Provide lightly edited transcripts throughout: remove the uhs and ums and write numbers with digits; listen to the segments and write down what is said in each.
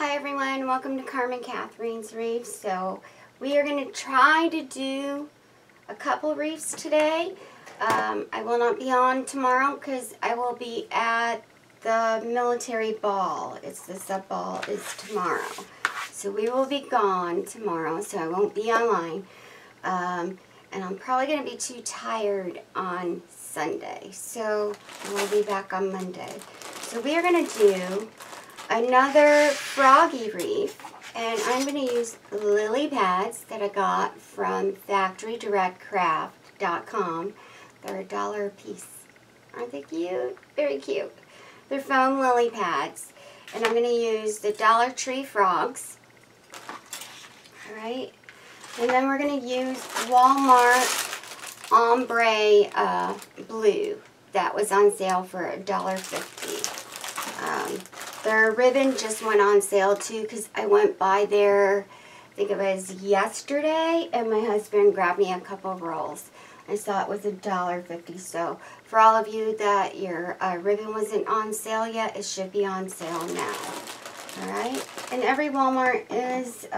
Hi everyone, welcome to Carmen Katharine's Wreath. So we are going to try to do a couple wreaths today. I will not be on tomorrow because I will be at the military ball. The sub ball is tomorrow. So we will be gone tomorrow, so I won't be online. And I'm probably going to be too tired on Sunday. So we'll be back on Monday. So we are going to do another froggy wreath, and I'm going to use lily pads that I got from factorydirectcraft.com. They're $1 a piece. Aren't they cute? Very cute. They're foam lily pads, and I'm going to use the Dollar Tree frogs. Alright, and then we're going to use Walmart ombre blue that was on sale for $1.50. Their ribbon just went on sale too because I went by there, I think it was yesterday, and my husband grabbed me a couple rolls. I saw it was $1.50. So for all of you that your ribbon wasn't on sale yet, it should be on sale now. Alright, and every Walmart is,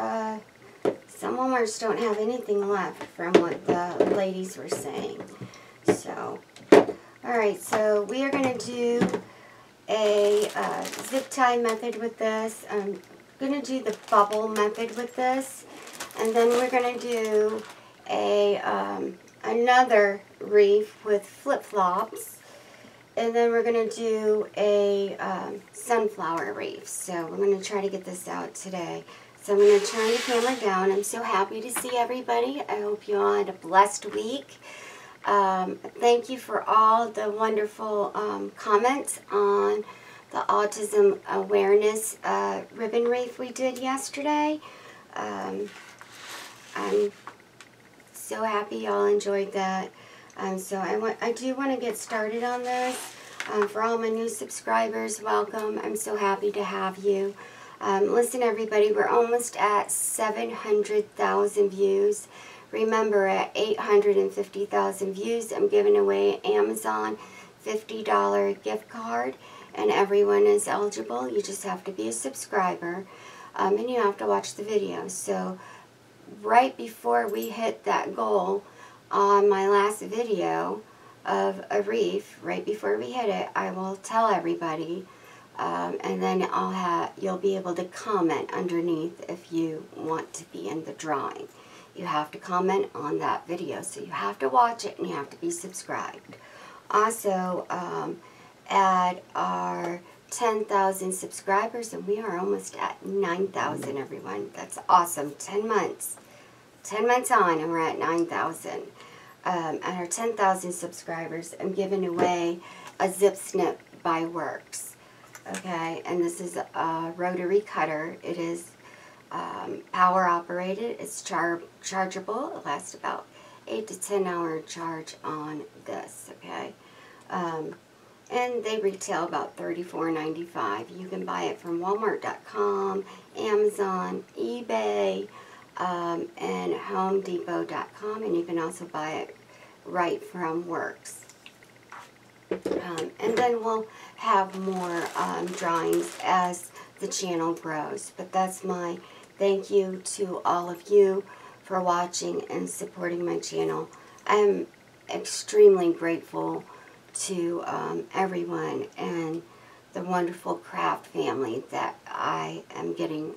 some Walmarts don't have anything left from what the ladies were saying. So, alright, so we are going to do a zip tie method with this. I'm going to do the bubble method with this, and then we're going to do a another wreath with flip-flops, and then we're going to do a sunflower wreath. So we're going to try to get this out today. So I'm going to turn the camera down. I'm so happy to see everybody. I hope you all had a blessed week. Thank you for all the wonderful comments on the autism awareness ribbon wreath we did yesterday. I'm so happy y'all enjoyed that. So I do want to get started on this. For all my new subscribers, welcome. I'm so happy to have you. Listen everybody, we're almost at 700,000 views. Remember, at 850,000 views, I'm giving away an Amazon $50 gift card, and everyone is eligible. You just have to be a subscriber, and you have to watch the video. So right before we hit that goal on my last video of a wreath, right before we hit it, I will tell everybody, and then you'll be able to comment underneath if you want to be in the drawing. You have to comment on that video, so you have to watch it and you have to be subscribed. Also, at our 10,000 subscribers, and we are almost at 9,000, everyone. That's awesome. 10 months. 10 months on, and we're at 9,000. At our 10,000 subscribers, I'm giving away a zip snip by Works. Okay, and this is a rotary cutter. It is power operated. It's chargeable. It lasts about 8 to 10 hour charge on this. Okay, and they retail about $34.95. You can buy it from Walmart.com, Amazon, eBay, and HomeDepot.com, and you can also buy it right from Works. And then we'll have more drawings as the channel grows. But that's my thank you to all of you for watching and supporting my channel. I'm extremely grateful to everyone and the wonderful craft family that I am getting.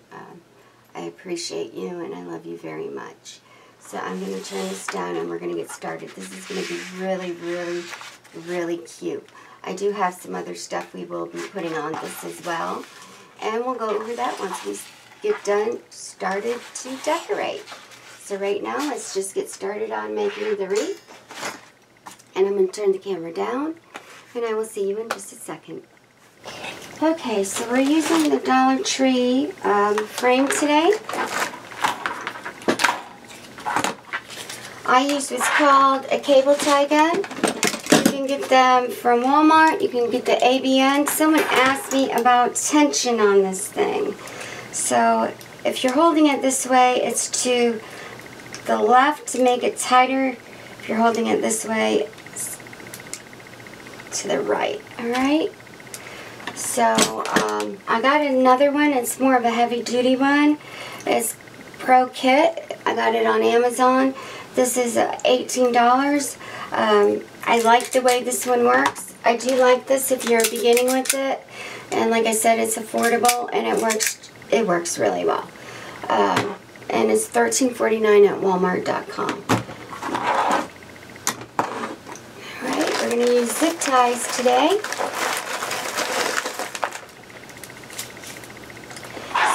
I appreciate you and I love you very much. So I'm going to turn this down and we're going to get started. This is going to be really, really, really cute. I do have some other stuff we will be putting on this as well. And we'll go over that once we get started to decorate. So right now, let's just get started on making the wreath. And I'm going to turn the camera down, and I will see you in just a second. Okay, so we're using the Dollar Tree frame today. I use what's called a cable tie gun. You can get them from Walmart. You can get the ABN. Someone asked me about tension on this thing. So if you're holding it this way, it's to the left to make it tighter. If you're holding it this way, it's to the right. Alright? So I got another one. It's more of a heavy duty one. It's Pro Kit. I got it on Amazon. This is $18. I like the way this one works. I do like this if you're beginning with it. And like I said, it's affordable and it works really well. And it's $13.49 at Walmart.com. Alright, we're going to use zip ties today.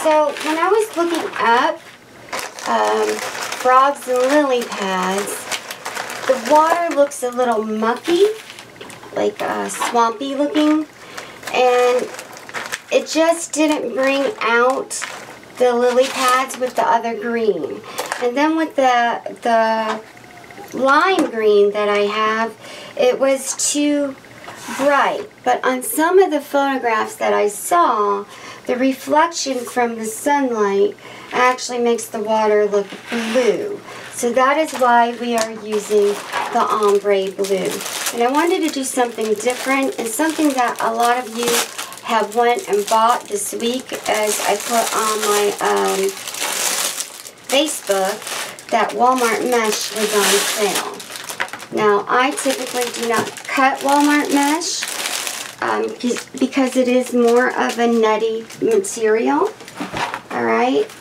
So when I was looking up frogs and lily pads, the water looks a little mucky, like swampy looking, and it just didn't bring out the lily pads with the other green. And then with the lime green that I have, it was too bright. But on some of the photographs that I saw, the reflection from the sunlight actually makes the water look blue. So that is why we are using the ombre blue. And I wanted to do something different and something that a lot of you have went and bought this week, as I put on my Facebook that Walmart mesh was on sale. Now, I typically do not cut Walmart mesh because it is more of a nutty material. Alright?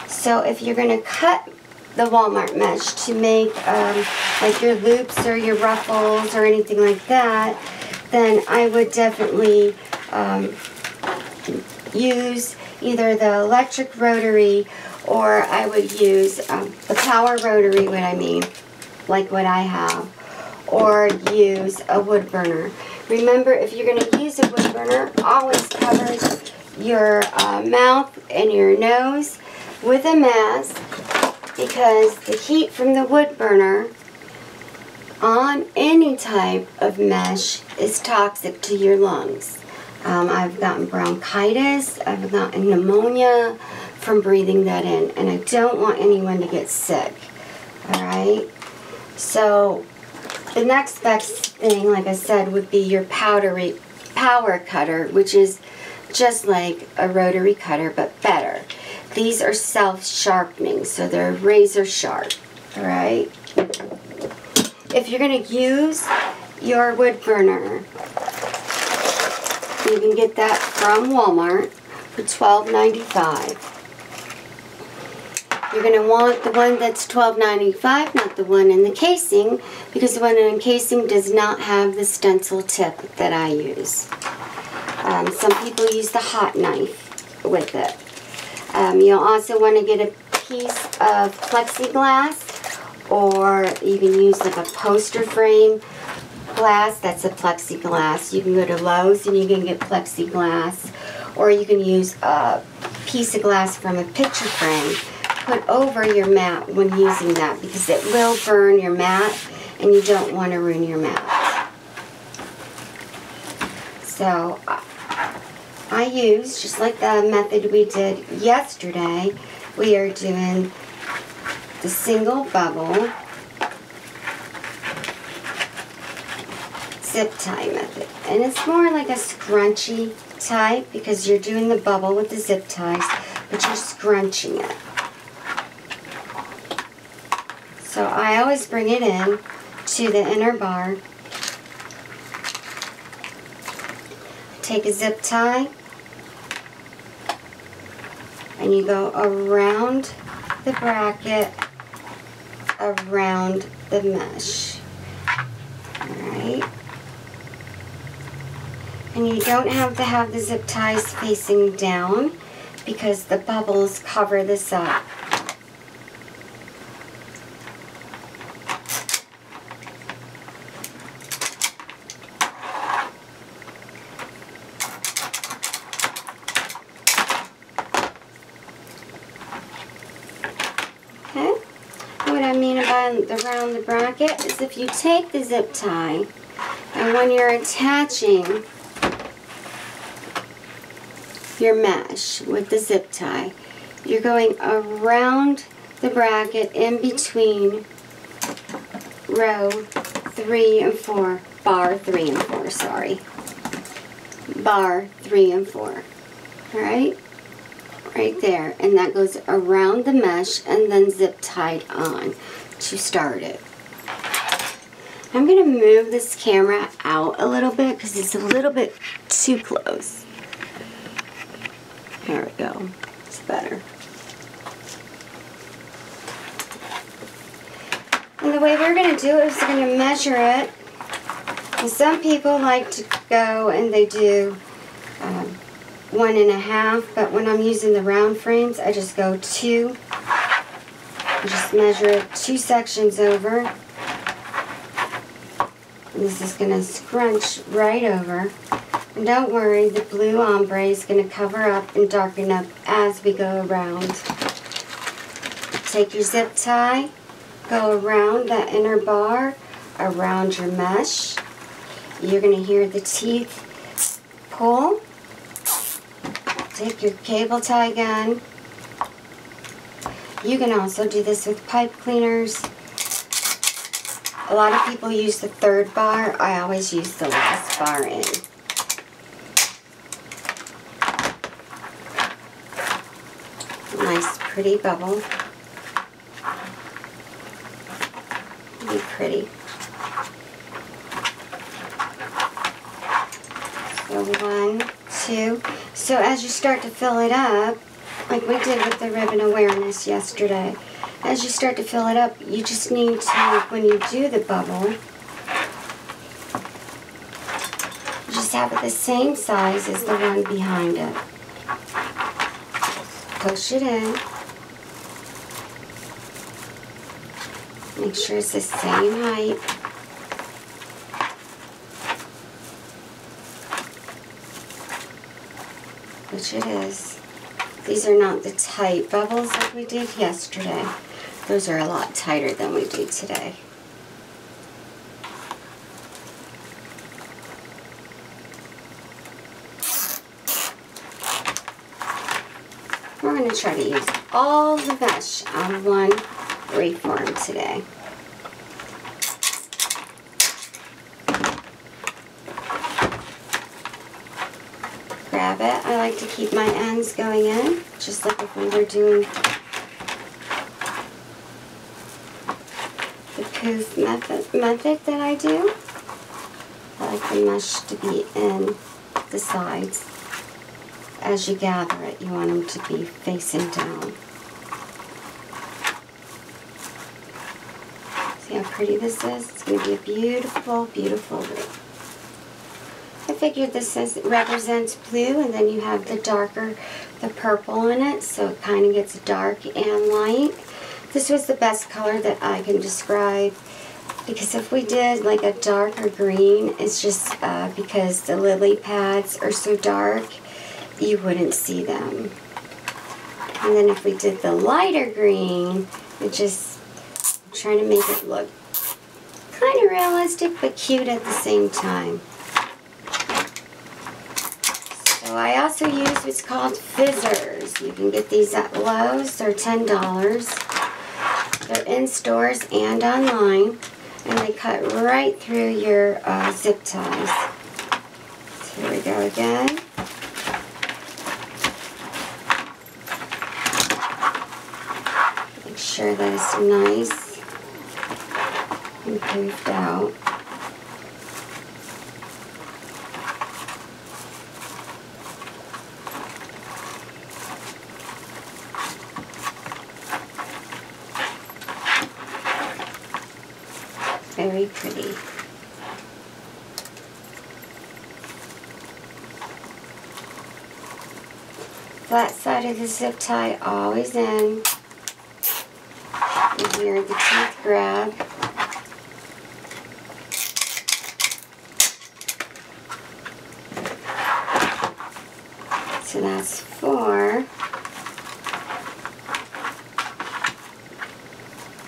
So if you're going to cut the Walmart mesh to make like your loops or your ruffles or anything like that, then I would definitely use either the electric rotary, or I would use the power rotary, like what I have, or use a wood burner. Remember, if you're going to use a wood burner, always cover your mouth and your nose with a mask, because the heat from the wood burner on any type of mesh is toxic to your lungs. I've gotten bronchitis, I've gotten pneumonia from breathing that in, and I don't want anyone to get sick. Alright? So, the next best thing, like I said, would be your power cutter, which is just like a rotary cutter, but better. These are self-sharpening, so they're razor sharp. Alright? If you're going to use your wood burner, you can get that from Walmart for $12.95. You're going to want the one that's $12.95, not the one in the casing, because the one in the casing does not have the stencil tip that I use. Some people use the hot knife with it. You'll also want to get a piece of plexiglass, or you can use like a poster frame glass. That's a plexiglass. You can go to Lowe's and you can get plexiglass, or you can use a piece of glass from a picture frame. Put over your mat when using that, because it will burn your mat and you don't want to ruin your mat. So I use, just like the method we did yesterday, we are doing the single bubble zip tie method. And it's more like a scrunchy type, because you're doing the bubble with the zip ties, but you're scrunching it. So I always bring it in to the inner bar. Take a zip tie and you go around the bracket, around the mesh. Alright? And you don't have to have the zip ties facing down, because the bubbles cover this up. Around the bracket is if you take the zip tie, and when you're attaching your mesh with the zip tie, you're going around the bracket in between row 3 and 4, bar 3 and 4, sorry. bar 3 and 4. Alright? Right there. And that goes around the mesh and then zip tied on to start it. I'm going to move this camera out a little bit because it's a little bit too close. There we go. It's better. And the way we're going to do it is we're going to measure it. And some people like to go and they do 1.5, but when I'm using the round frames, I just go 2. I just measure it 2 sections over. And this is going to scrunch right over. And don't worry, the blue ombre is going to cover up and darken up as we go around. Take your zip tie, go around that inner bar, around your mesh. You're going to hear the teeth pull. Take your cable tie gun. You can also do this with pipe cleaners. A lot of people use the 3rd bar. I always use the last bar in. Nice pretty bubble. Be pretty. So 1, 2. So as you start to fill it up, like we did with the ribbon awareness yesterday, as you start to fill it up, you just need to, when you do the bubble, just have it the same size as the one behind it. Push it in. Make sure it's the same height. Which it is. These are not the tight bubbles like we did yesterday. Those are a lot tighter than we do today. We're going to try to use all the mesh on one wreath form today. Grab it. I like to keep my ends going in, just like if we were doing the poof method that I do. I like the mesh to be in the sides. As you gather it, you want them to be facing down. See how pretty this is? It's going to be a beautiful, beautiful wreath. I figured this represents blue, and then you have the darker, the purple in it, so it kind of gets dark and light. This was the best color that I can describe, because if we did like a darker green, it's just because the lily pads are so dark, you wouldn't see them. And then if we did the lighter green, it just, I'm trying to make it look kind of realistic but cute at the same time. So I also use what's called fizzers. You can get these at Lowe's. They're $10. They're in stores and online, and they cut right through your zip ties. So here we go again. Make sure that it's nice and poofed out. Very pretty. Flat side of the zip tie always in. You hear the teeth grab. So that's 4.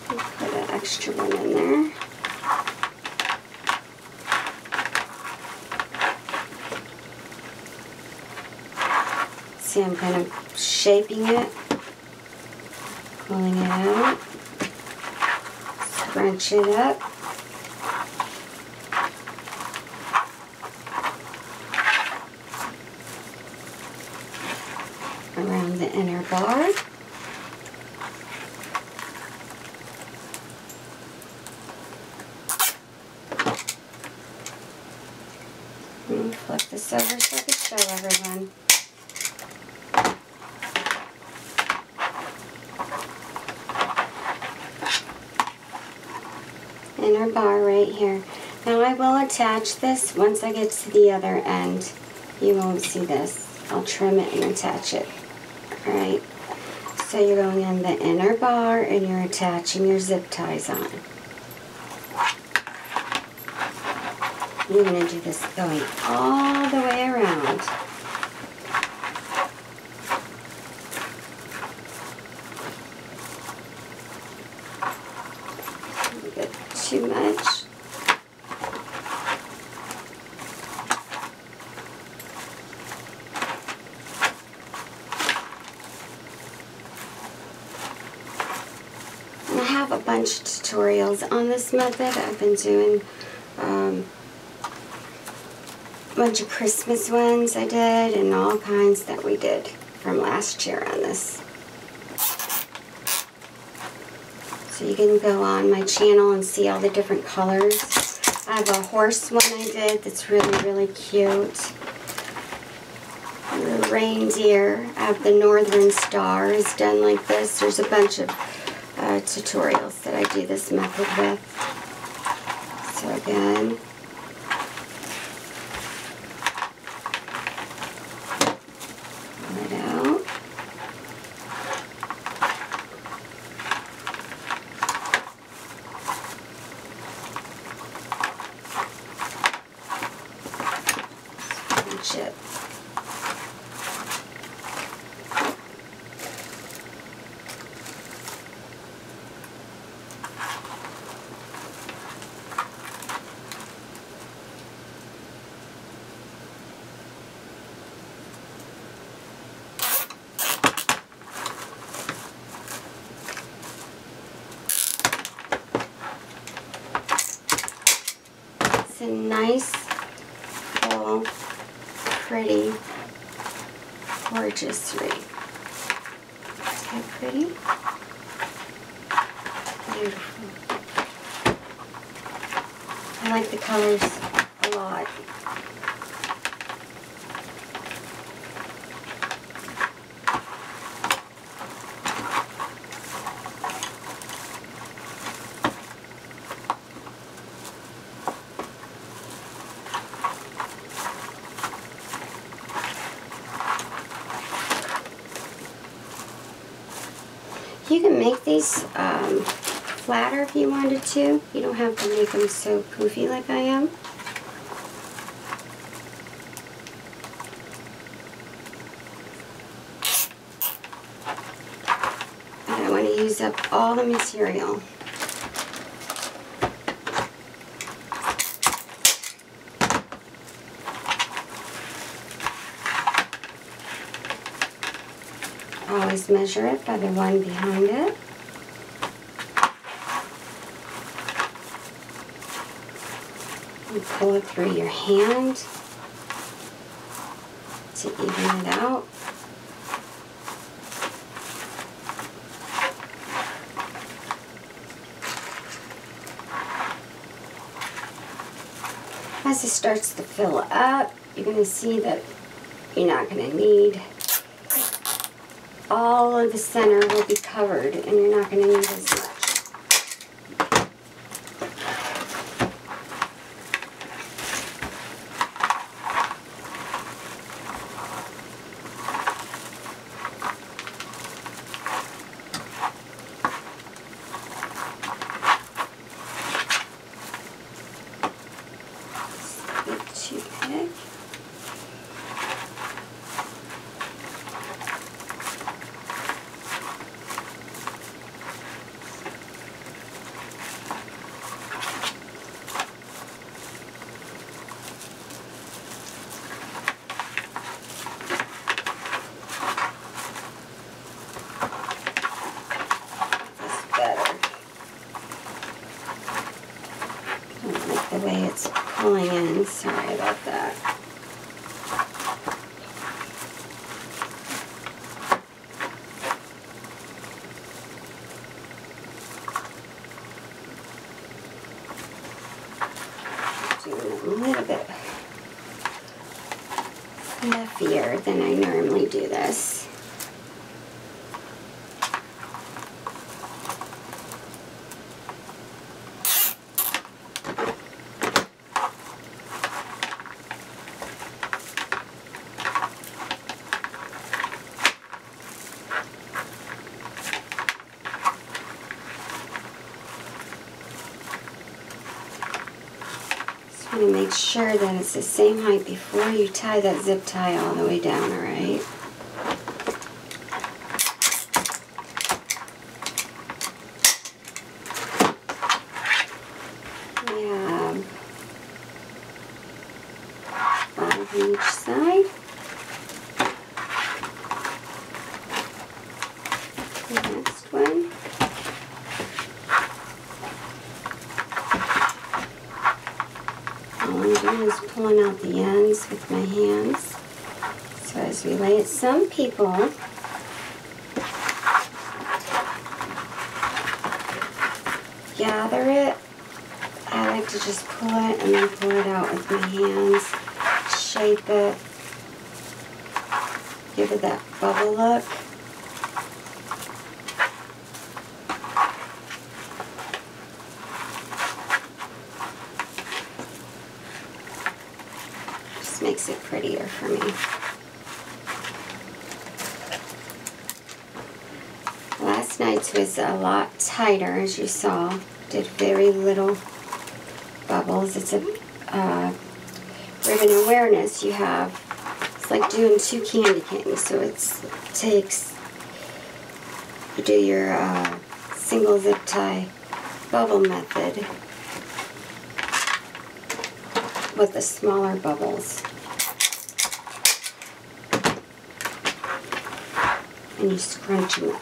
Put an extra one in there. See, I'm kind of shaping it, pulling it out, scrunch it up. the inner bar. And flip this over so I can show everyone. Inner bar right here. Now I will attach this once I get to the other end. You won't see this. I'll trim it and attach it. Alright. So you're going in the inner bar and you're attaching your zip ties on. You're going to do this going all the way around. A bit too much. I have a bunch of tutorials on this method. I've been doing a bunch of Christmas ones I did and all kinds that we did from last year on this. So you can go on my channel and see all the different colors. I have a horse one I did that's really, really cute. The reindeer. I have the Northern Star is done like this. There's a bunch of tutorials that I do this method with. So again, pull it out. Scrunch it. It's a nice, full, pretty, gorgeous wreath. Isn't that pretty? Beautiful. I like the colors a lot. You can make these flatter if you wanted to. You don't have to make them so poofy like I am. And I want to use up all the material. Always measure it by the one behind it. And pull it through your hand to even it out. As it starts to fill up, you're going to see that you're not going to need all of the center will be covered and you're not going to need as much. Toothpick. fluffier than I normally do this. Just want to make sure that it's the same height before you tie that zip tie all the way down, alright? We have 5 on each side. The next one. All I'm doing is pulling out the ends with my hands. So as we lay it, some people gather it. I like to just pull it and then pull it out with my hands, shape it, give it that bubble look. Just makes it prettier for me. Last night's was a lot tighter, as you saw. Did very little bubbles. It's a ribbon awareness you have. It's like doing 2 candy canes. So it takes, you do your single zip tie bubble method with the smaller bubbles. And you scrunch them up.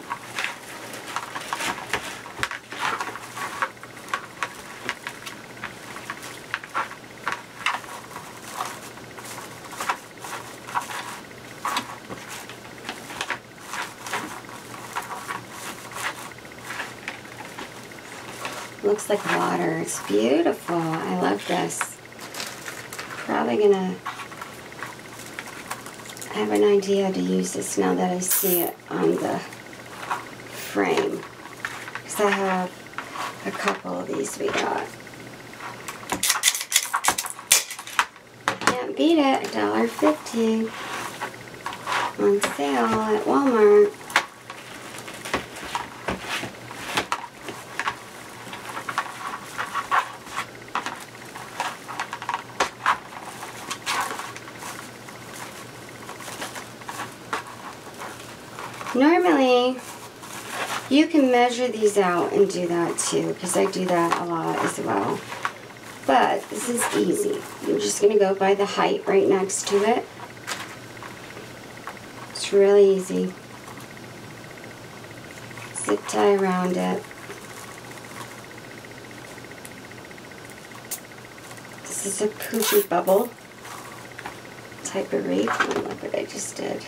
Looks like water. It's beautiful. I love this. Probably gonna have an idea to use this now that I see it on the frame. Because I have a couple of these we got. Can't beat it. $1.50 on sale at Walmart. Normally, you can measure these out and do that too, because I do that a lot as well. But this is easy. You're just going to go by the height right next to it. It's really easy. Zip tie around it. This is a poofy bubble type of wreath. Oh, look what I just did.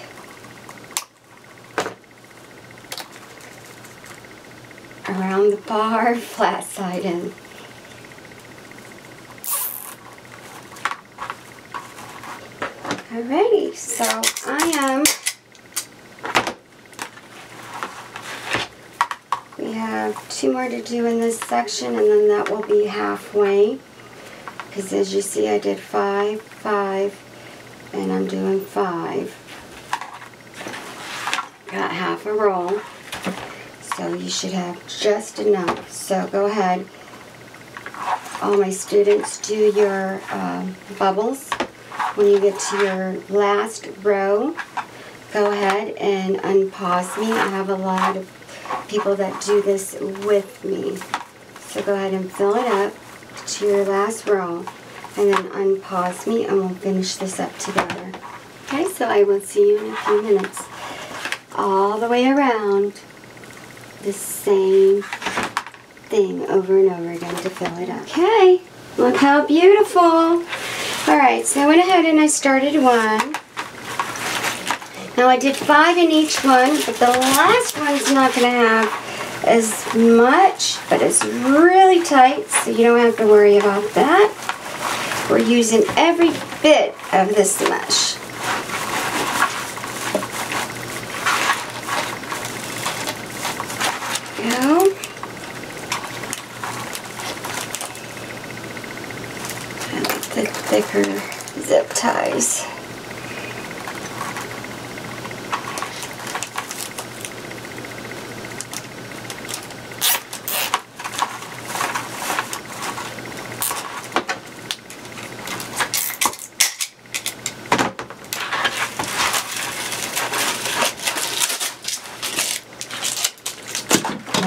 Around the bar, flat side in. Alrighty, so we have 2 more to do in this section, and then that will be halfway. Because as you see, I did 5, 5, and I'm doing 5. Got half a roll. So you should have just enough. So go ahead. All my students, do your bubbles. When you get to your last row, go ahead and unpause me. I have a lot of people that do this with me. So go ahead and fill it up to your last row, and then unpause me, and we'll finish this up together. Okay, so I will see you in a few minutes. All the way around. The same thing over and over again to fill it up. Okay, look how beautiful. Alright, so I went ahead and I started one. Now I did 5 in each one, but the last one's not going to have as much, but it's really tight, so you don't have to worry about that. We're using every bit of this mesh. go. I like the thicker zip ties.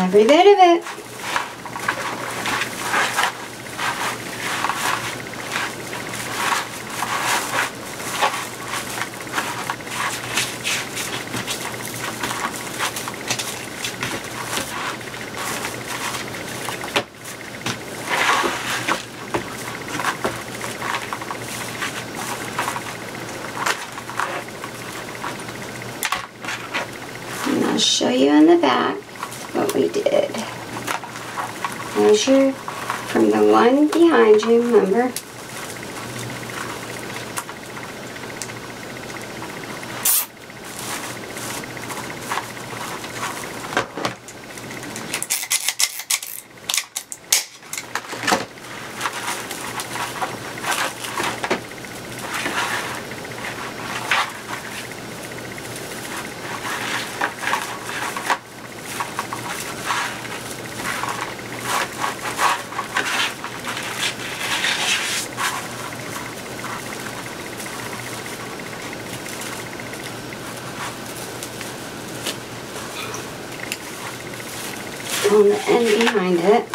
Every bit of it. And I'll show you in the back what we did. Measure from the one behind you, remember? On the end behind it.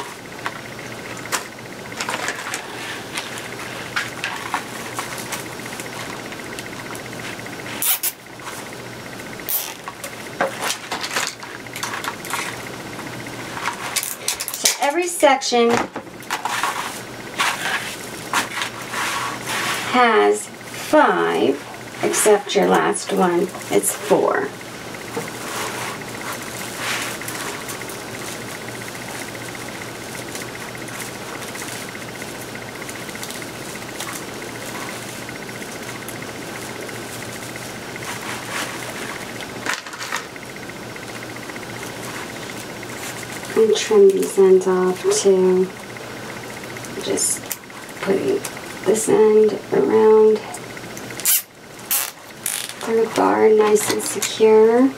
So every section has 5, except your last one, it's 4. And trim these ends off too. Just putting this end around the bar nice and secure.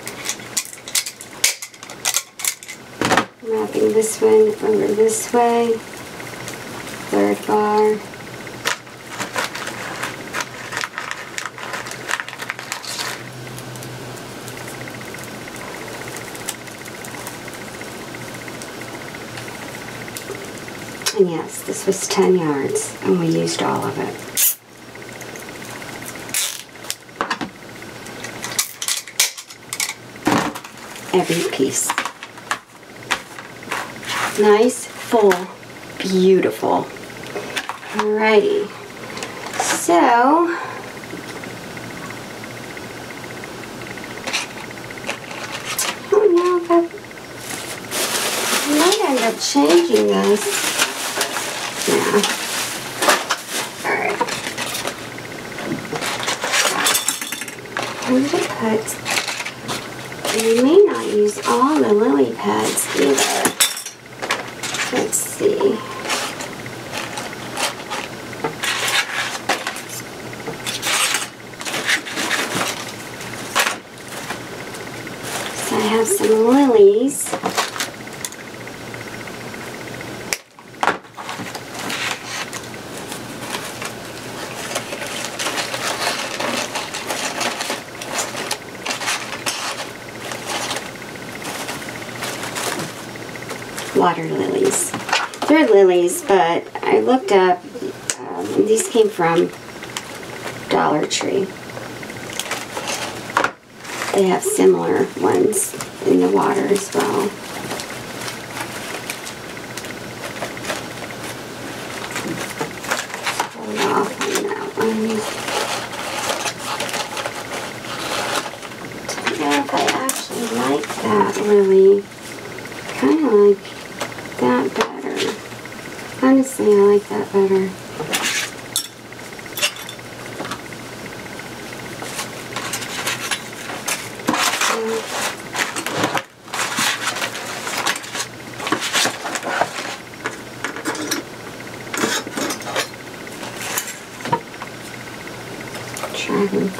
Wrapping this one over this way. 3rd bar. And yes, this was 10 yards, and we used all of it. Every piece. Nice, full, beautiful. Alrighty. So, I don't know if I might end up changing this. Yeah. Alright. I'm going to put, we may not use all the lily pads either. Let's see. So I have some lilies. Water lilies. They're lilies, but I looked up, these came from Dollar Tree. They have similar ones in the water as well. Hold off on that one. I don't know if I actually like that lily. Kind of like that better. Honestly, I like that better.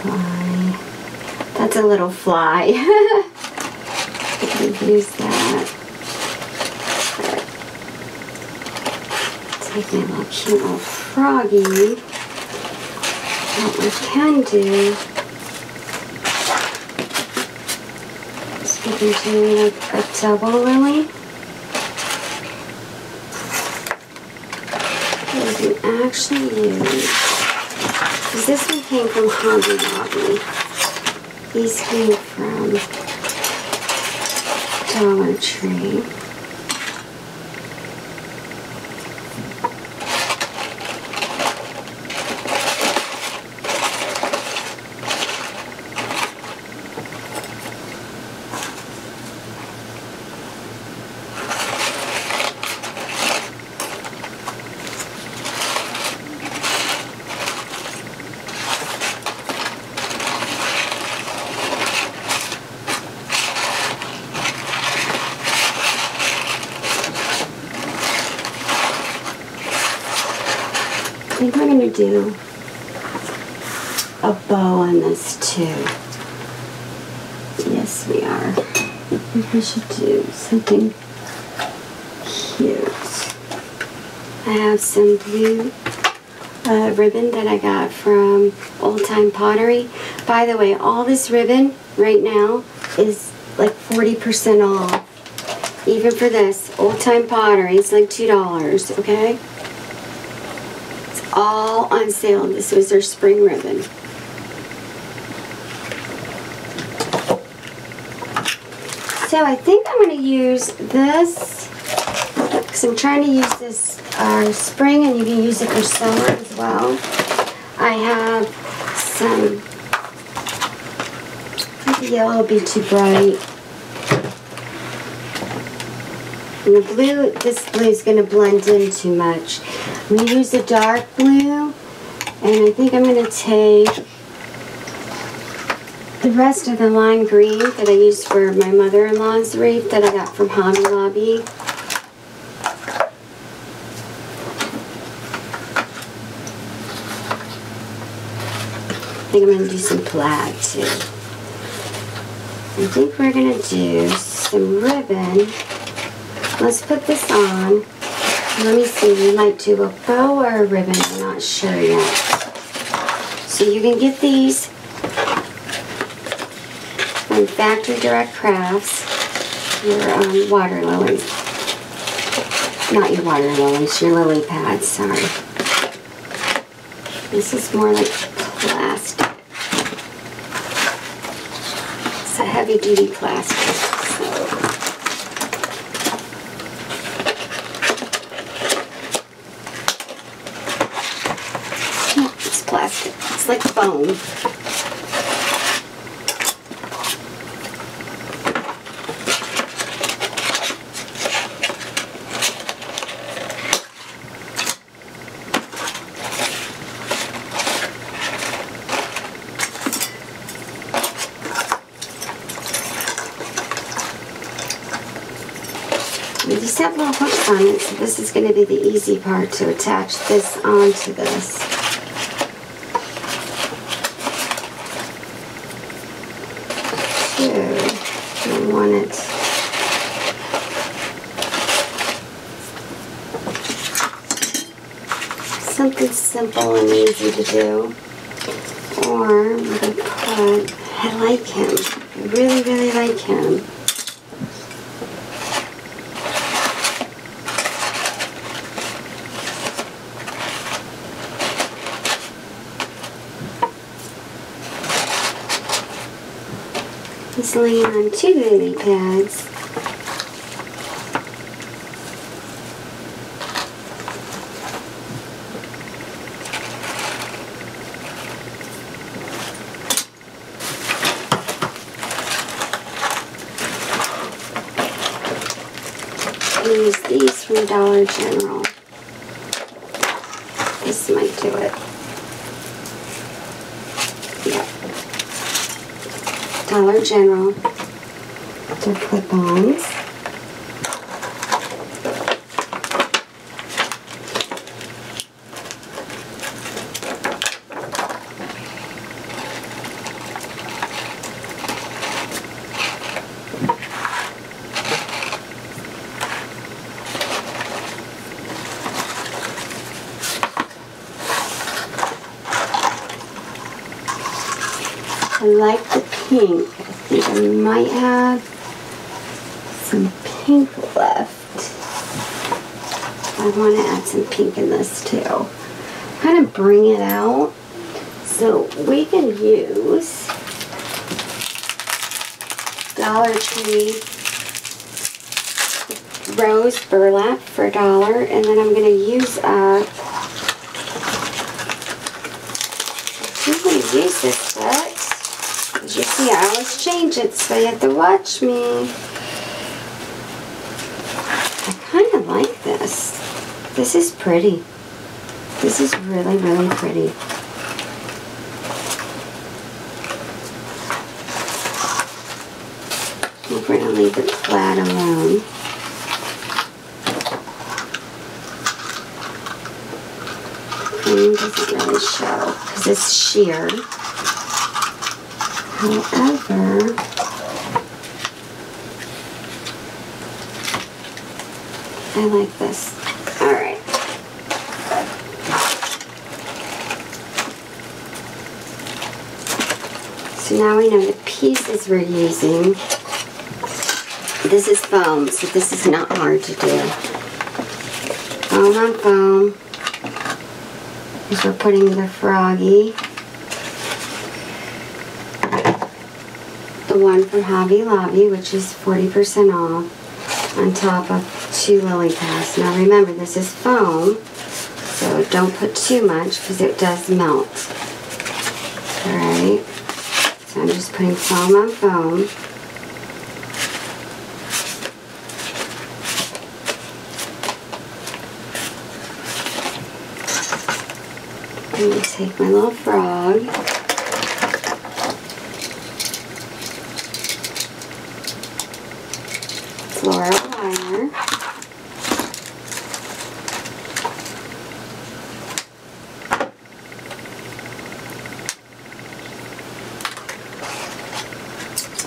fly. That's a little fly. I can use that. Take my little cute little froggy. What we can do is we can do like a double lily. We can actually use, because this one came from Hobby Lobby. These came from Dollar Tree. I think we're going to do a bow on this too. Yes, we are. I think we should do something cute. I have some blue ribbon that I got from Old Time Pottery. By the way, all this ribbon right now is like 40% off. Even for this Old Time Pottery, it's like $2, okay? All on sale. This was their spring ribbon. So I think I'm going to use this because I'm trying to use this spring, and you can use it for summer as well. I have some, I think the yellow will be too bright. And the blue, this blue is going to blend in too much. I'm going to use a dark blue, and I think I'm going to take the rest of the lime green that I used for my mother-in-law's wreath that I got from Hobby Lobby. I think I'm going to do some plaid too. I think we're going to do some ribbon. Let's put this on. Let me see, we might do a bow or a ribbon, I'm not sure yet. So you can get these from Factory Direct Crafts, your water lilies. Not your water lilies, your lily pads, sorry. This is more like plastic. It's a heavy duty plastic. Plastic. It's like foam. We just have little hooks on it, so this is going to be the easy part, to attach this onto this. I want it something simple and easy to do. Or I'm going to put, I like him. I really, really like him. He's laying on 2 lily pads. I use these from Dollar General. This might do it. Yeah. Dollar General. They're clip-ons. I like the pink. I think I might have some pink left. I want to add some pink in this too. Kind of bring it out. So we can use Dollar Tree rose burlap for $1, and then I'm going to use up. I'm going to use this book. As you see, I always change it, so you have to watch me. I kind of like this. This is pretty. This is really, really pretty. We're going to leave the plaid alone. The green doesn't really show because it's sheer. However, I like this. All right. So now we know the pieces we're using. This is foam, so this is not hard to do. Foam on foam. Because we're putting the froggy. The one from Hobby Lobby, which is 40% off, on top of 2 lily pads. Now remember, this is foam, so don't put too much because it does melt. Alright, so I'm just putting foam on foam. I'm going to take my little frog. Floral wire.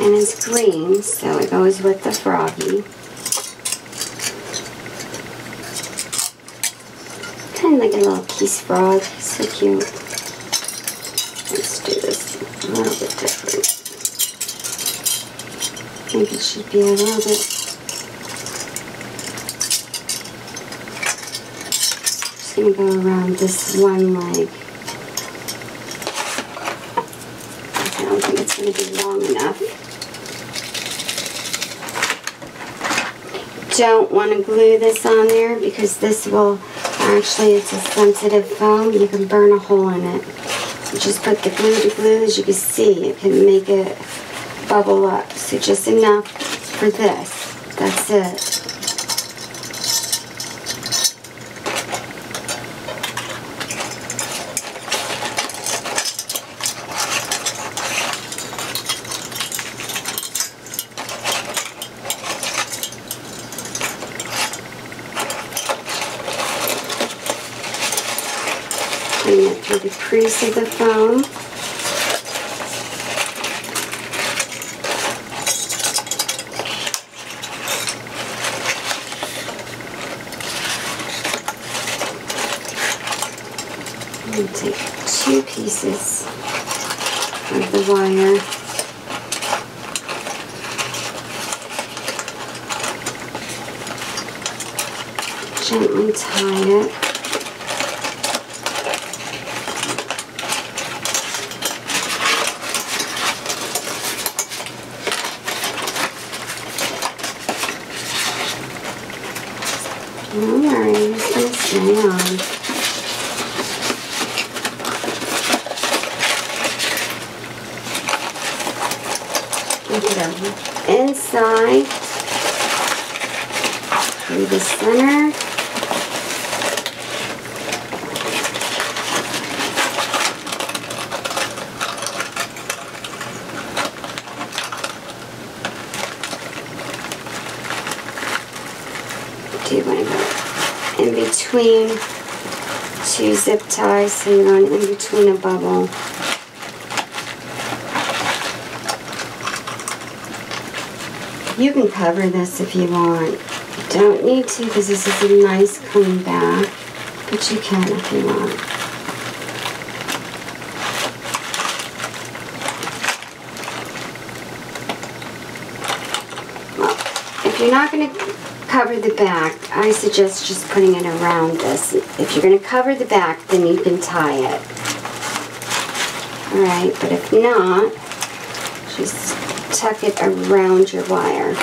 And it's green, so it goes with the froggy. Kind of like a little peace frog. So cute. Let's do this a little bit different. I think it should be a little bit. Just gonna go around this one leg. I don't think it's gonna be long enough. Don't want to glue this on there because this will actually, it's a sensitive foam. You can burn a hole in it. So just put the glue to glue. As you can see, it can make it bubble up. So just enough for this. That's it. Putting it through the crease of the foam. And take 2 pieces of the wire. Gently tie it. Don't worry, I'm just going to stay on. Look it over. Inside, through the center. Do you want to go in between 2 zip ties, so you're going in between a bubble. You can cover this if you want. You don't need to because this is a nice clean bag, but you can if you want. if you're not going to cover the back, I suggest just putting it around this. If you're going to cover the back, then you can tie it. Alright, but if not, just tuck it around your wire.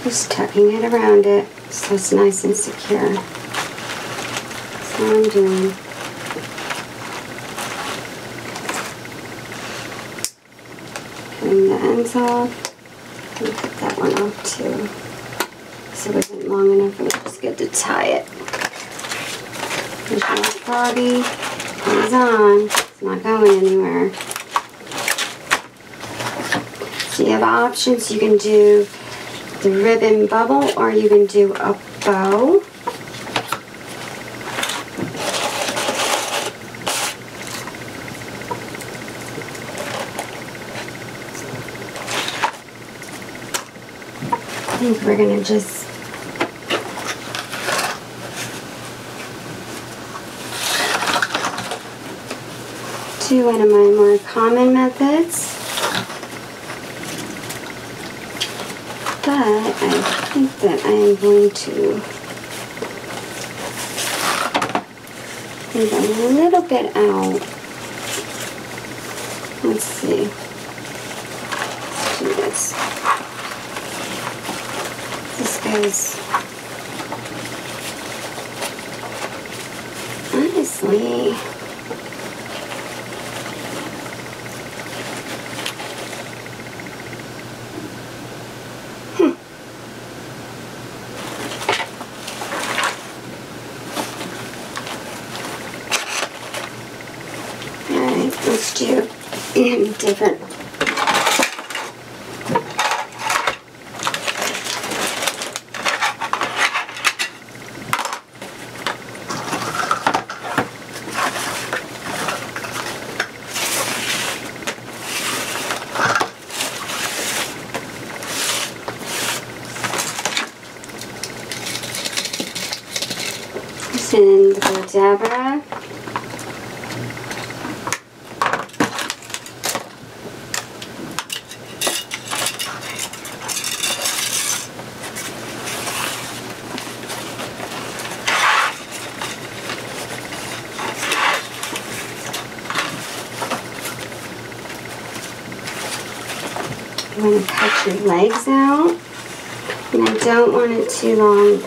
Just tucking it around it so it's nice and secure. That's what I'm doing. Cutting the ends off. I'm going to cut that one off too. So it wasn't long enough, it was just good to tie it. There's your bobby. It's on. It's not going anywhere. So you have options. You can do the ribbon bubble, or you can do a bow. I think we're gonna just do one of my more common methods. But I think that I am going to leave a little bit out. Let's see. Let's do this. This goes, honestly, let's do different. And the Deborah. I'm going to cut your legs out, and I don't want it too long.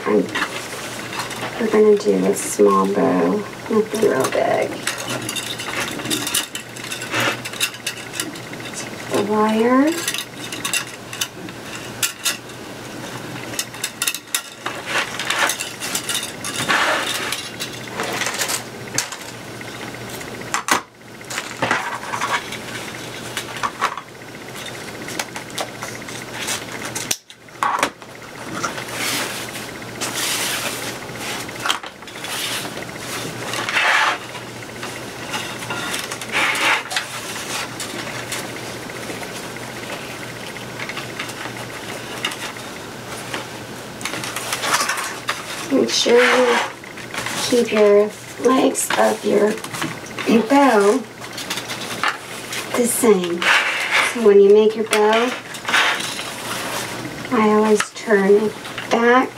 We're going to do a small bow, nothing real big. Take the wire. Make sure you keep your legs of your bow the same. So when you make your bow, I always turn it back,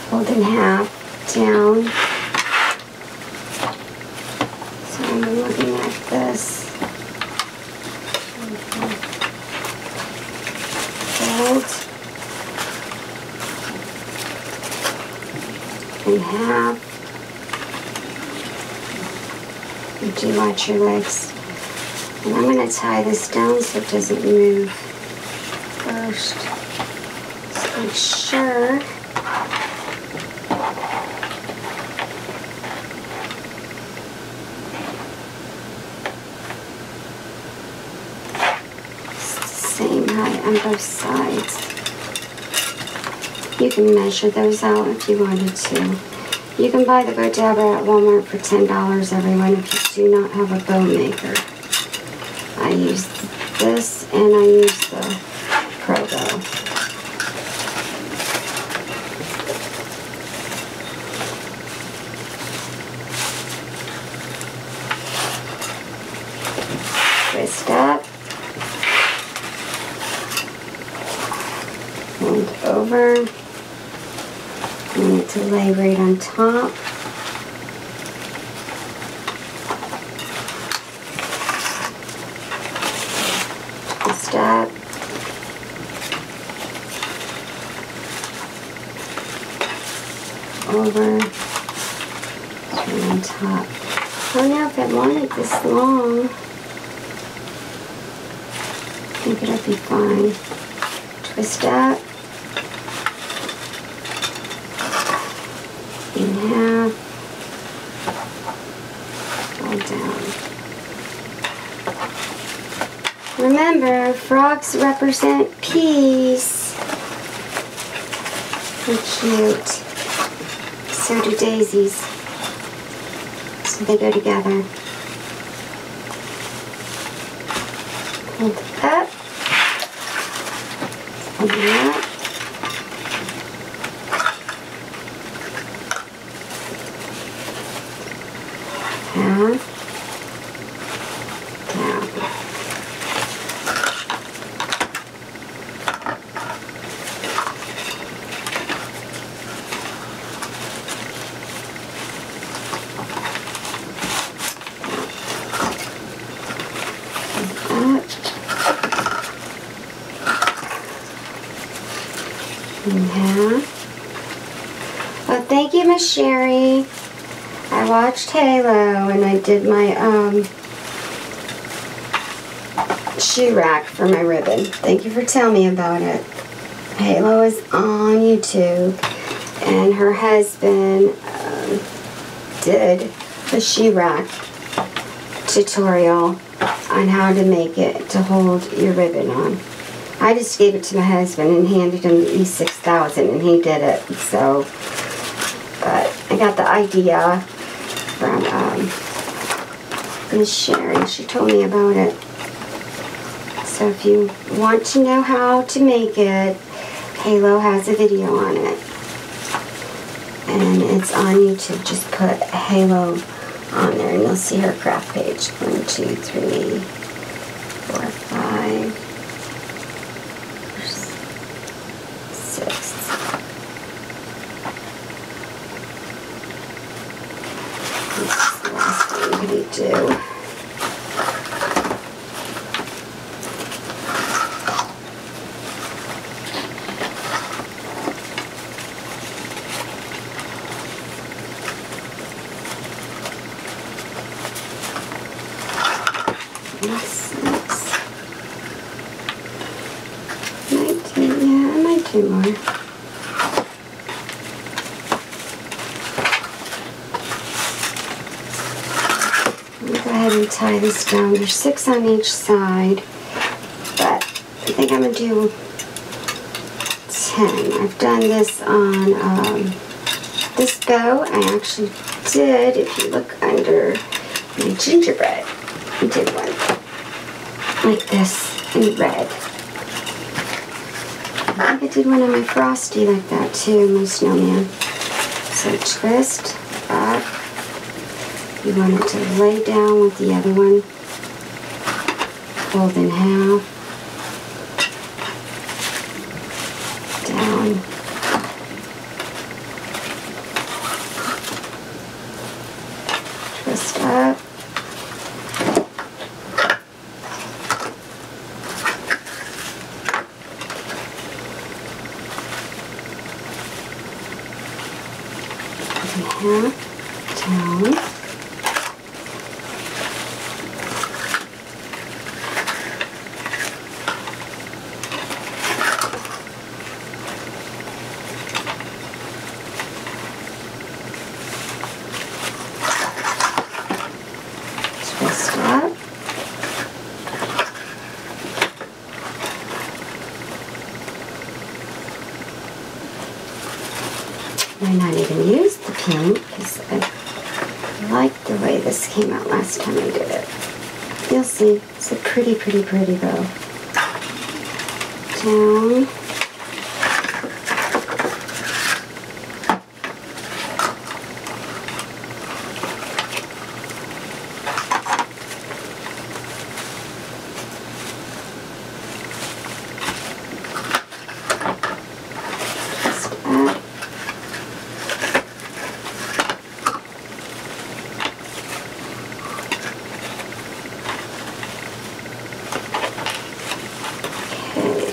fold in half, down. So I'm looking like this. Fold. In half. And do watch your legs. And I'm going to tie this down so it doesn't move first. Just make sure. It's the same height on both sides. You can measure those out if you wanted to. You can buy the bow dabber at Walmart for $10, everyone, if you do not have a bow maker. I use this and I use the Pro Bow. Twist up. Fold over. I want it to lay right on top. Twist up. Over. Right on top. I don't know if I want it this long. I think it'll be fine. Twist up. In half. Fold down. Remember, frogs represent peace. They're cute. So do daisies. So they go together. Hold up. Open it up. Half. Down. In half. Well, thank you, Miss Sherry. I watched Halo and I did my shoe rack for my ribbon. Thank you for telling me about it. Halo is on YouTube and her husband did a shoe rack tutorial on how to make it to hold your ribbon on. I just gave it to my husband and handed him the E6000 and he did it. So, but I got the idea from Miss Sherry. She told me about it. So if you want to know how to make it, Halo has a video on it. And it's on YouTube. Just put Halo on there and you'll see her craft page. 1, 2, 3, 4, 5, 6. This is the last thing we do. Two more. Let me go ahead and tie this down. There's 6 on each side, but I think I'm going to do 10. I've done this on this bow. I actually did, if you look under my gingerbread, I did one like this in red. I think I did one on my Frosty like that too, my snowman. So twist up. You want it to lay down with the other one. Fold in half. Down. Twist up. Half down. Twist up. Might not even use the pink because I like the way this came out last time I did it. You'll see. It's a pretty bow. Down.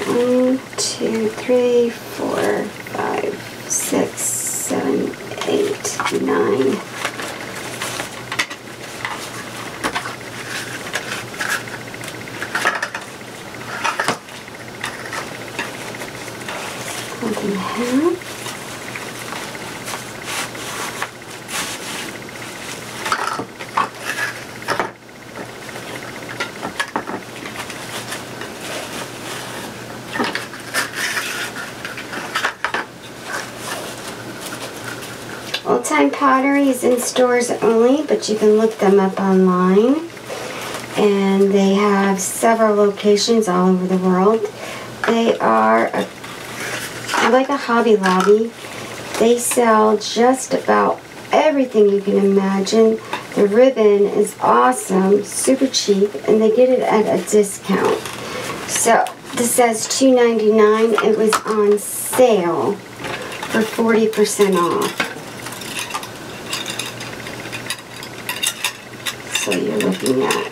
One, two, three, four, five, six, 7, 8, 9. Fold in half. Old Time Pottery is in stores only, but you can look them up online. And they have several locations all over the world. They are like a Hobby Lobby. They sell just about everything you can imagine. The ribbon is awesome, super cheap, and they get it at a discount. So this says $2.99. It was on sale for 40% off. So you're looking at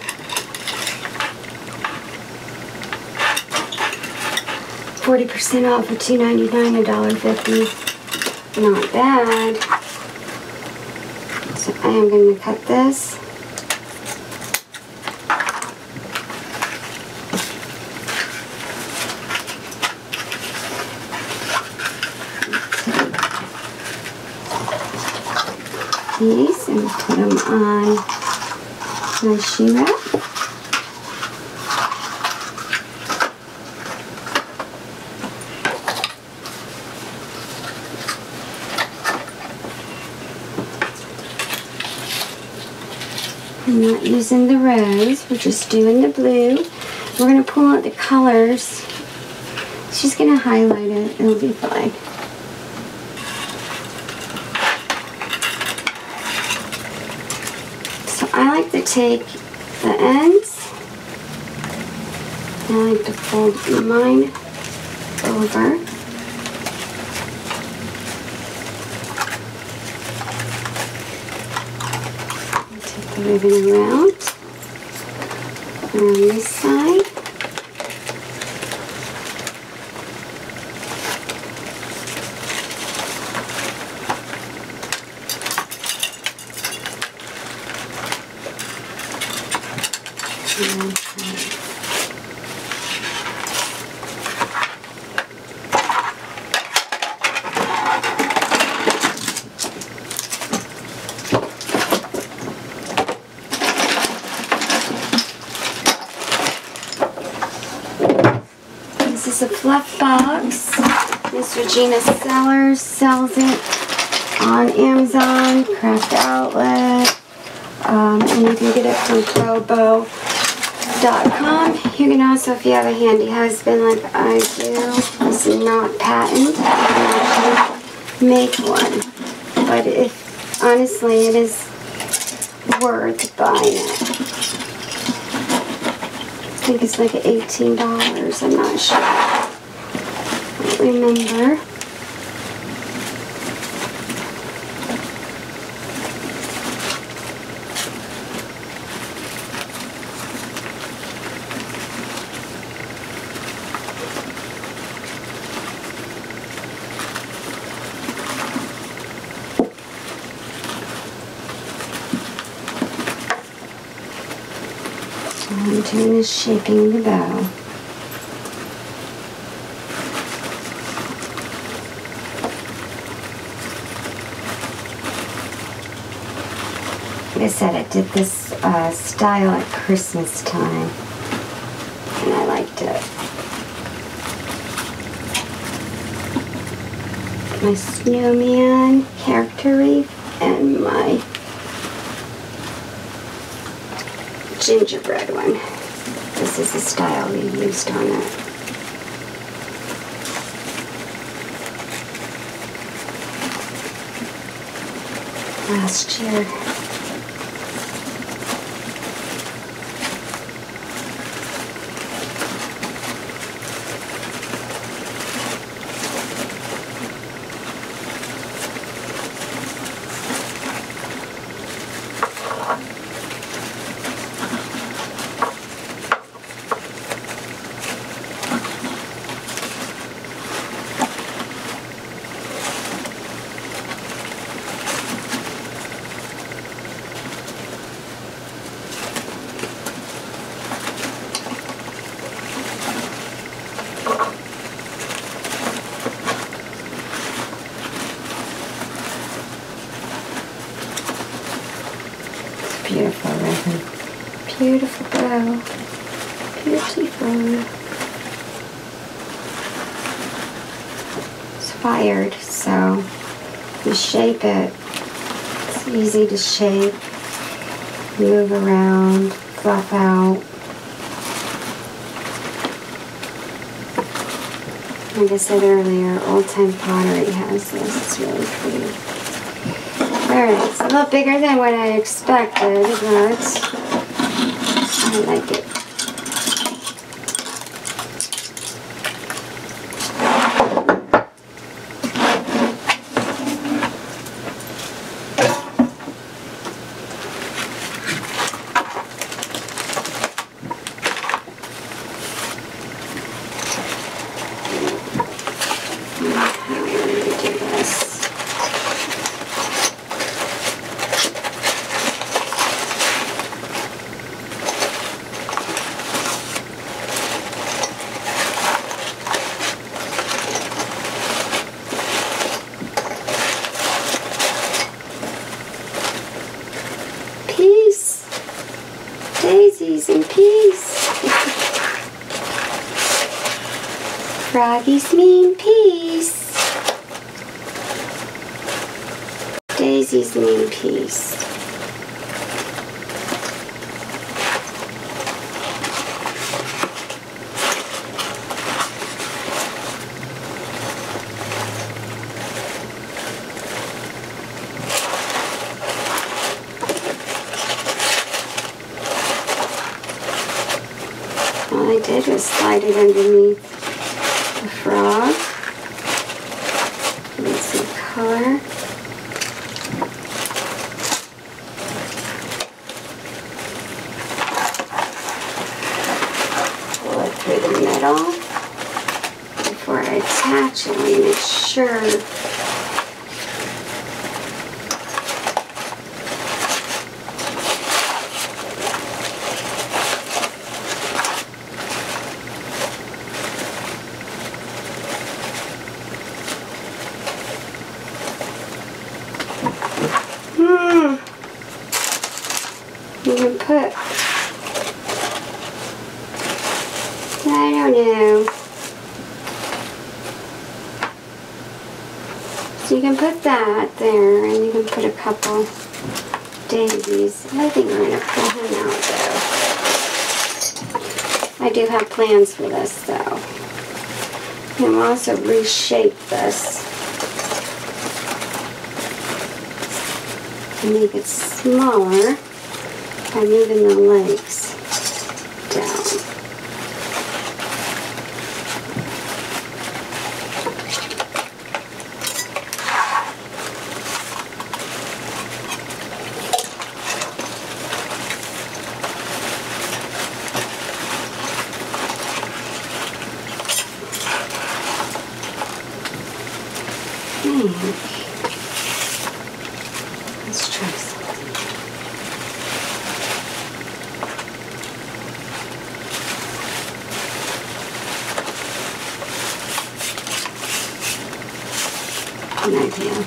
40% off of $2.99, $1.50. Not bad. So I am going to cut this. These and put them on my shoe rack. I'm not using the rose, we're just doing the blue. We're going to pull out the colors. She's going to highlight it, it'll be fine. So I like to take the ends, and I like to fold mine over. The ribbon around this side. This is a fluff box. Miss Regina Sellers sells it on Amazon, Craft Outlet, and you can get it from probow.com. You can also, if you have a handy husband like I do, this is not patent, you can actually make one. But if honestly, it is worth buying it. I think it's like $18, I'm not sure. I don't remember. All I'm doing is shaping the bow. Like I said, I did this style at Christmas time, and I liked it. my snowman character wreath and my gingerbread one. This is the style we used on it. Last year. Beautiful ribbon. Beautiful bow. Beautiful. It's fired, so you shape it. It's easy to shape, move around, fluff out. Like I said earlier, Old Time Pottery has this. It's really pretty. Alright, it's a little bigger than what I expected, but I like it. Daisies and peas. Froggies mean peace. Daisies mean peace. All I did was slide it underneath the frog. Give it some color. Pull it through the middle. Before I attach it, I make sure you can put, I don't know. So you can put that there, and you can put a couple daisies. I think we're going to pull him out though. I do have plans for this though. And we'll also reshape this and make it smaller by moving the legs down. Let's try something. An idea.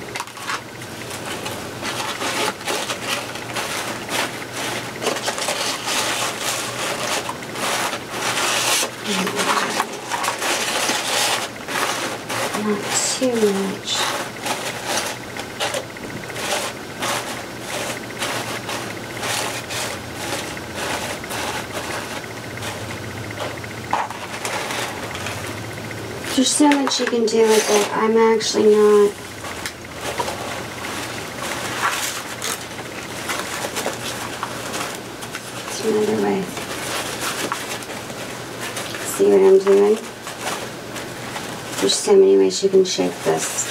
Not too much. There's so much you can do with it. I'm actually not. It's another way. See what I'm doing? There's so many ways you can shape this.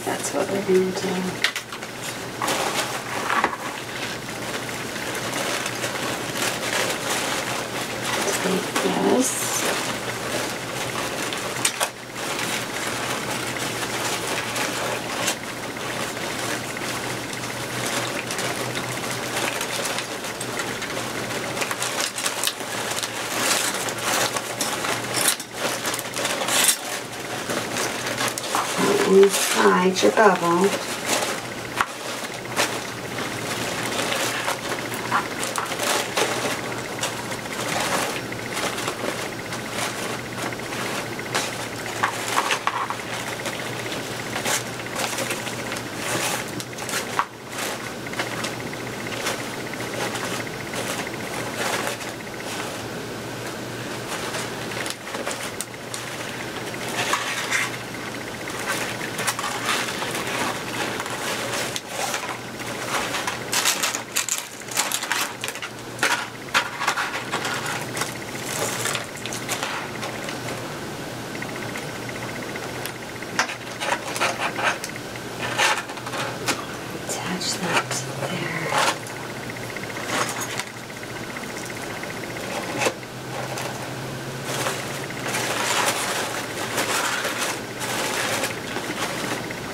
That's what we're going to do. Take this. Inside your bubble.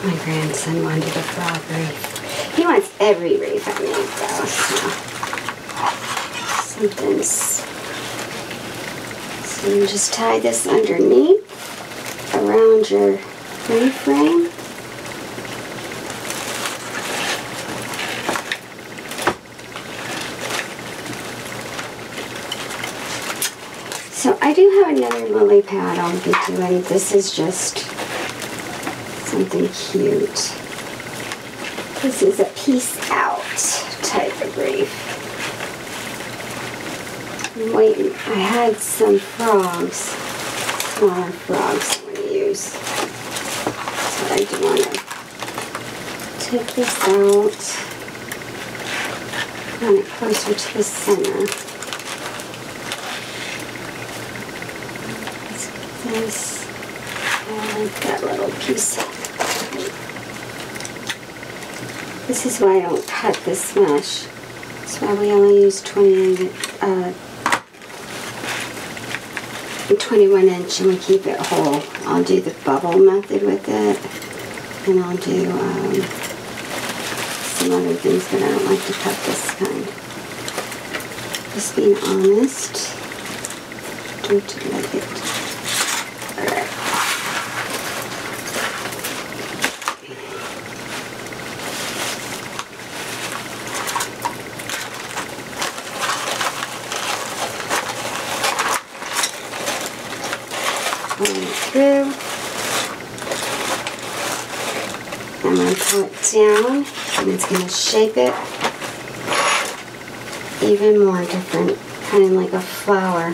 My grandson wanted a frog wreath. He wants every wreath I make though, so something's... So you just tie this underneath, around your wreath frame. So I do have another lily pad I'll be doing. This is just something cute. This is a piece out type of wreath. I'm waiting. I had some frogs, smaller frogs I'm going to use. So I do want to take this out, run it closer to the center. Let's get this, and that little piece. This is why I don't cut this mesh. That's why we only use 21 inch and we keep it whole. I'll do the bubble method with it, and I'll do some other things, but I don't like to cut this kind. Just being honest. Don't like it. Alright. Through. I'm going to pull it down, and it's going to shape it even more different, kind of like a flower.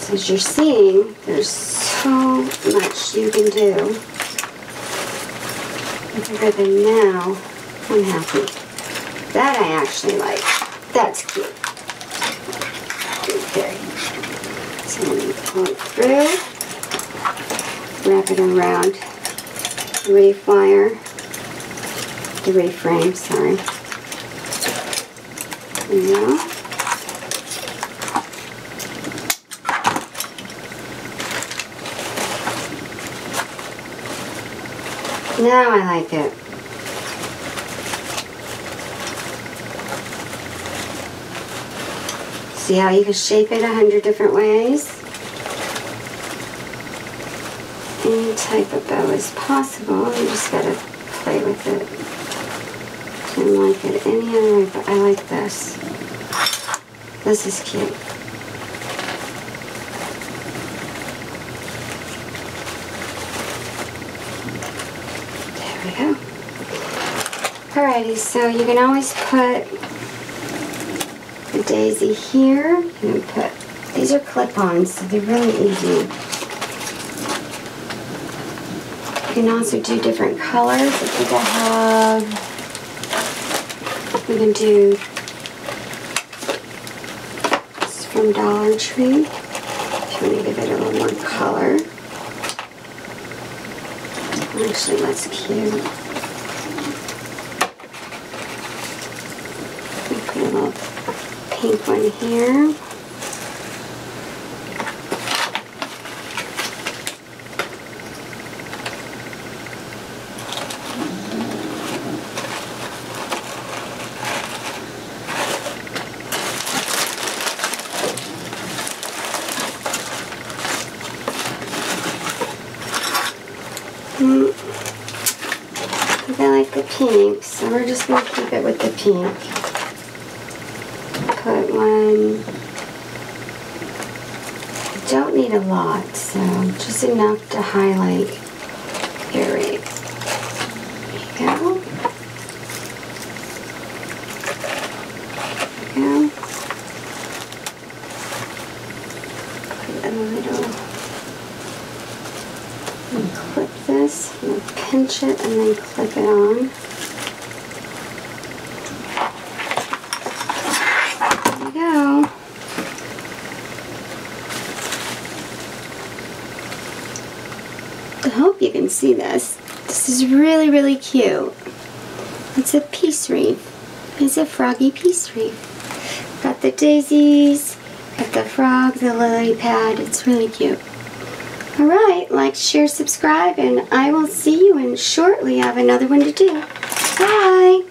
So as you're seeing, there's so much you can do. Other than now, I'm happy. That I actually like. That's cute. Okay. So I'm going to pull it through, wrap it around the wreath wire, the wreath frame, sorry. There you go. Now I like it. See how you can shape it 100 different ways? Any type of bow is possible. You just gotta play with it. Didn't like it any other way, but I like this. This is cute. There we go. Alrighty, so you can always put the daisy here. You can put, these are clip-ons, so they're really easy. You can also do different colors. I think I have, we can do, this is from Dollar Tree. If you want to give it a little more color. Actually, that's cute. Put a little pink one here. I like the pink, so we're just going to keep it with the pink. Put one. I don't need a lot, so just enough to highlight your wreath. There you go. There you go. Put a little. And clip this, and pinch it, and then clip it on. There you go. I hope you can see this. This is really, really cute. It's a peace wreath. It's a froggy peace wreath. Got the daisies, got the frog, the lily pad. It's really cute. Alright, like, share, subscribe, and I will see you in shortly. I have another one to do. Bye!